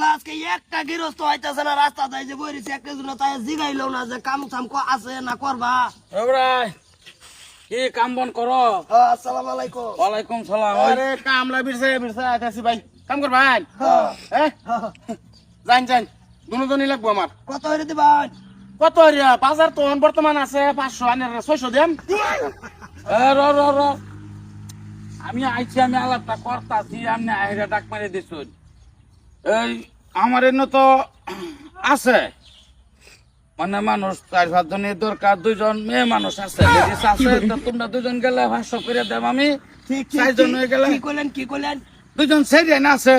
আজকে একটা গৃহস্থ হইতেছে না রাস্তা দেয় যে বইরেছি একটা জন্য তাই জিগাইলো না যে কাম সাম আছে না করবা। এবারে কি কাম বন করো? আসসালামু আলাইকুম। ওয়ালাইকুম সালাম। আরে কামলা বিরসা বিরসা আইতাছি ভাই, কাম কর ভাই। জান দুজনই লাগবো আমার। কত হইরে দিবান? কত রিয়া বাজার তো বর্তমান আছে 500 আনের 600 দেন। র র র আমি আইছি, আমি আলাপটা করতাছি, আমি আইরা ডাক মারি দিছুন। এই আমার এনে তো আছে মানে মানুষ 4-5 জনের দরকার, 2 জন মেয়ে মানুষ আছে, লেডিস আছে। তো তোমরা 2 জন গেলে 500 করে দেব আমি। ঠিক 4 জন হয়ে গেলে কি করলেন 2 জন সেরিয়া না আছে।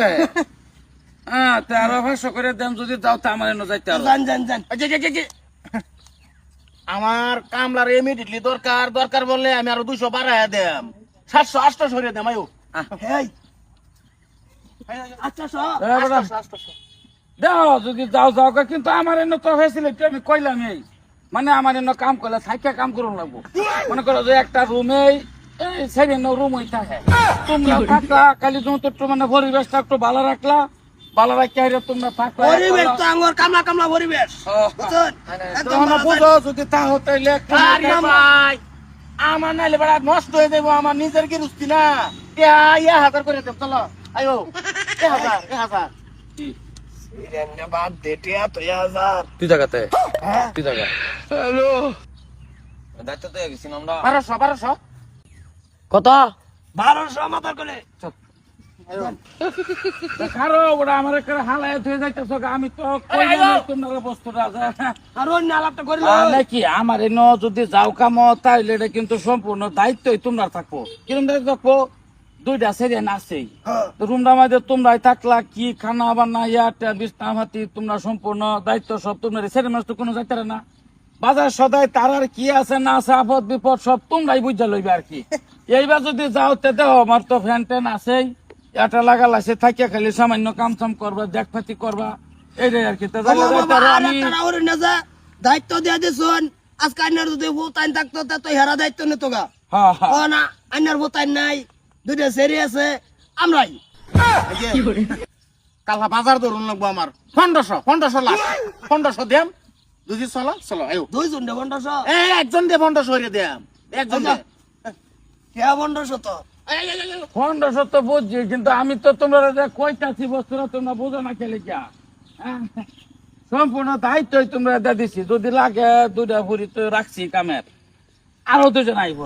হ্যাঁ, তে আরো 500 করে দেম যদি যাও তা আমার এনে যাইতে আরো। জান আমার কামলার ইমিডিয়েটলি দরকার বললে আমি আরো 200 বাড়ায়া দেম, 700-800 সরিয়ে দেম। আয়ো হেই আচ্ছা সব এবারে 800 দাও যদি যাও যাও গা, কিন্তু আমার এনে তো ফেসিলিটি আমি কইলাম এই মানে আমার এনে কাম করলে থাইকা কাম করুন লাগবো। মনে করো যে একটা রুমে সেরিয়া রুম হই থাকে, তোমরা থাকলা খালি যত মানে পরিবেশটা একটু ভালো রাখলা, ভালো রাখি আইরে তোমরা থাকলা। পরিবেশ তো আঙ্গুর কামলা পরিবেশ বুঝছেন একদম তোমরা বুঝো যদি তা হইলে আরে ভাই আমার নাইলে বড় নষ্ট হয়ে যাবো, আমার নিজের কি রুস্তি না। ইয়া হাজার করে দেব, চলো আয়ো 1000 বাদ দেটিয়া তো 1000 তুই জায়গাতে হ্যাঁ তুই জায়গা হ্যালো দায়িত্ব তো গেছি আমরা 1200 কত 1200 মাথার কোলে কারো ওরা আমার একটা হালায় হয়ে যাইতেছ, আমি তো তোমরা বস্তুটা আর অন্য আলাপটা করি নাকি আমার এনে যদি যাও কাম তাইলে এটা কিন্তু সম্পূর্ণ দায়িত্বই তোমরা থাকবো। কিরম দায়িত্ব থাকবো? 2টা সেরিয়া আছেই, রুমটা মাঝে তোমরাই থাকলা, কি খানা বান্না ইয়াটা বিছনা ভাতি তোমরা সম্পূর্ণ দায়িত্ব সব তোমরা। সেরিয়া মাছ তো কোনো যাইতে না, বাজার সদাই তার আর কি আছে না আছে, আপদ বিপদ সব তোমরাই বুঝা লইবে আর কি। এইবার যদি যাও তে দেহ আমার তো ফ্যান ট্যান আছেই, এটা লাগাল আছে, থাকিয়া খালি সামান্য কাম চাম করবা, দেখপাতি করবা, এইটাই আর কি। আমি দায়িত্ব দিয়া দিছুন আজকে আইনার যদি ভূতাইন থাকতো তা তো হেরা দায়িত্ব নিত গা। হ্যাঁ হ্যাঁ ও না আইনার ভূতাইন নাই, 2টা সেরি আছে আমরাই। কালকা বাজার ধরুন লাগবো আমার 1500 লাখ 1500 দেম, দুজি চলো আয়ো 2 জন দে 1500 একজন দে 1500 সরিয়ে দেম, একজন দে। কে 1500 তো 1500 তো বুঝছি, কিন্তু আমি তো তোমরা কইতাছি বস্তুরা তোমরা বুঝো না খেলে কি সম্পূর্ণ দায়িত্বই তোমরা দিছি। যদি লাগে 2টা ভরি তো রাখছি কামের, আরো 2 জন আইব,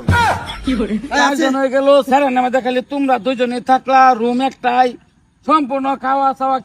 4 জন হয়ে গেল। স্যারের নামে দেখালি তোমরা 2 জনই থাকলা, রুম একটাই, সম্পূর্ণ খাওয়া চাওয়া